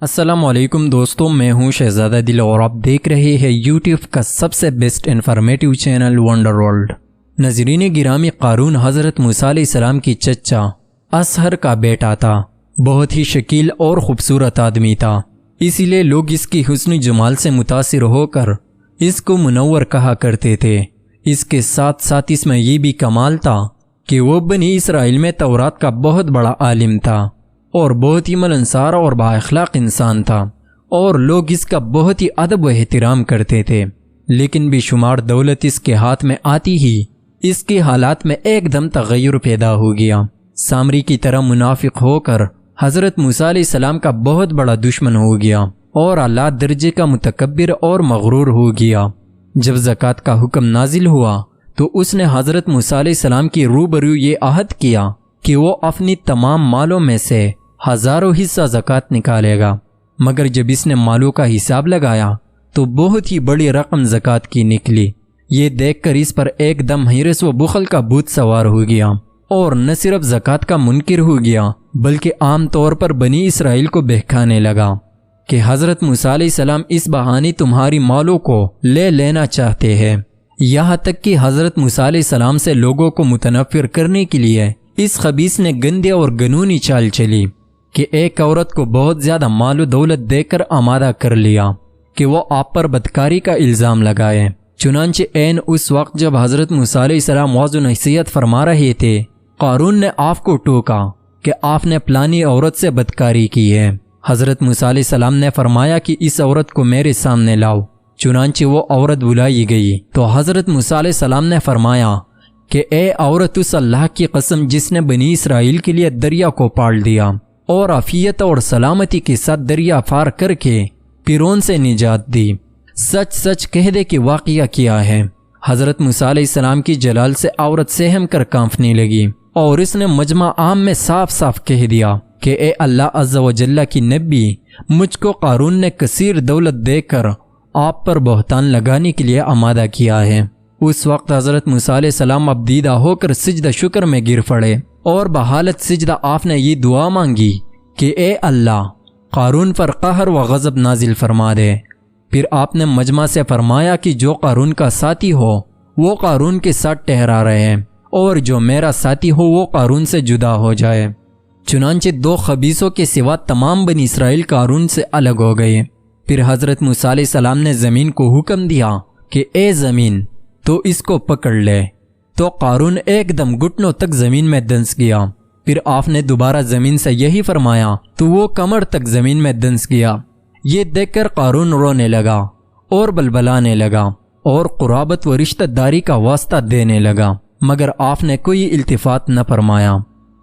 السلام علیکم دوستوں، میں ہوں شہزادہ دل اور آپ دیکھ رہے ہیں یوٹیوب کا سب سے best informative channel wonder world. ناظرین گرامی، قارون حضرت موسیٰ علیہ السلام کی چچا اصہر کا بیٹا تھا۔ بہت ہی شکیل اور خوبصورت آدمی تھا، اسی لیے لوگ اس کی حسن جمال سے متاثر ہو کر اس کو منور کہا کرتے تھے۔ اس کے ساتھ ساتھ اس میں یہ بھی کمال تھا کہ وہ بنی اسرائیل میں تورات کا بہت بڑا عالم تھا اور بہت ہی ملنسار اور با اخلاق انسان تھا، اور لوگ اس کا بہت ہی ادب و احترام کرتے تھے۔ لیکن بے شمار دولت اس کے ہاتھ میں آتی ہی اس کے حالات میں ایک دم تغیر پیدا ہو گیا۔ سامری کی طرح منافق ہو کر حضرت موسیٰ علیہ السلام کا بہت بڑا دشمن ہو گیا اور اعلیٰ درجے کا متکبر اور مغرور ہو گیا۔ جب زکوٰۃ کا حکم نازل ہوا تو اس نے حضرت موسیٰ علیہ السلام کی روبرو یہ عہد کیا کہ وہ اپنی تمام مالوں میں سے 1000 حصہ زکوٰۃ نکالے گا، مگر جب اس نے مالوں کا حساب لگایا تو بہت ہی بڑی رقم زکوٰۃ کی نکلی۔ یہ دیکھ کر اس پر ایک دم حرص و بخل کا بھوت سوار ہو گیا اور نہ صرف زکوٰۃ کا منکر ہو گیا بلکہ عام طور پر بنی اسرائیل کو بہکانے لگا کہ حضرت موسیٰ علیہ السلام اس بہانے تمہاری مالوں کو لے لینا چاہتے ہیں۔ یہاں تک کہ حضرت موسیٰ علیہ السلام سے لوگوں کو متنفر کرنے کے لیے اس خبیث نے گندے اور گنونی چال چلی کہ ایک عورت کو بہت زیادہ مال و دولت دے کر آمادہ کر لیا کہ وہ آپ پر بدکاری کا الزام لگائے۔ چنانچہ عین اس وقت جب حضرت موسیٰ علیہ السلام وعظ و نصیحت فرما رہے تھے، قارون نے آپ کو ٹوکا کہ آپ نے فلانی عورت سے بدکاری کی ہے۔ حضرت موسیٰ علیہ السلام نے فرمایا کہ اس عورت کو میرے سامنے لاؤ۔ چنانچہ وہ عورت بلائی گئی تو حضرت موسیٰ علیہ السلام نے فرمایا کہ اے عورت، اس اللہ کی قسم جس نے بنی اسرائیل کے لیے دریا کو پال دیا اور عافیت اور سلامتی کے ساتھ دریا پار کر کے فرعون سے نجات دی، سچ سچ کہہ دے کہ واقعہ کیا ہے۔ حضرت موسیٰ علیہ السلام کی جلال سے عورت سہم کر کانپنے لگی اور اس نے مجمع عام میں صاف صاف کہہ دیا کہ اے اللہ عز و جل کی نبی، مجھ کو قارون نے کثیر دولت دے کر آپ پر بہتان لگانے کے لیے آمادہ کیا ہے۔ اس وقت حضرت موسیٰ علیہ السلام ابدیدہ ہو کر سجدہ شکر میں گر پڑے اور بحالت سجدہ آپ نے یہ دعا مانگی کہ اے اللہ، قارون پر قہر و غضب نازل فرما دے۔ پھر آپ نے مجمع سے فرمایا کہ جو قارون کا ساتھی ہو وہ قارون کے ساتھ ٹھہرا رہے اور جو میرا ساتھی ہو وہ قارون سے جدا ہو جائے۔ چنانچہ 2 خبیثوں کے سوا تمام بنی اسرائیل قارون سے الگ ہو گئے۔ پھر حضرت موسیٰ علیہ السلام نے زمین کو حکم دیا کہ اے زمین، تو اس کو پکڑ لے، تو قارون ایک دم گھٹنوں تک زمین میں دنس گیا۔ پھر آپ نے دوبارہ زمین سے یہی فرمایا تو وہ کمر تک زمین میں دنس گیا۔ یہ دیکھ کر قارون رونے لگا اور بلبلانے لگا اور قرابت و رشتہ داری کا واسطہ دینے لگا، مگر آپ نے کوئی التفات نہ فرمایا،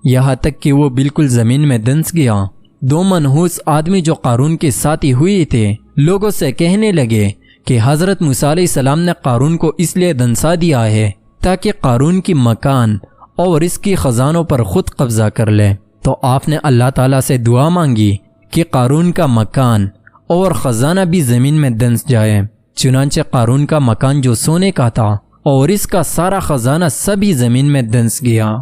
یہاں تک کہ وہ بالکل زمین میں دنس گیا۔ 2 منحوس آدمی جو قارون کے ساتھی ہوئے تھے لوگوں سے کہنے لگے کہ حضرت موسیٰ علیہ السلام نے قارون کو اس لیے دنسا دیا ہے تاکہ قارون کی مکان اور اس کی خزانوں پر خود قبضہ کر لے۔ تو آپ نے اللہ تعالیٰ سے دعا مانگی کہ قارون کا مکان اور خزانہ بھی زمین میں دنس جائے۔ چنانچہ قارون کا مکان جو سونے کا تھا اور اس کا سارا خزانہ سبھی زمین میں دنس گیا۔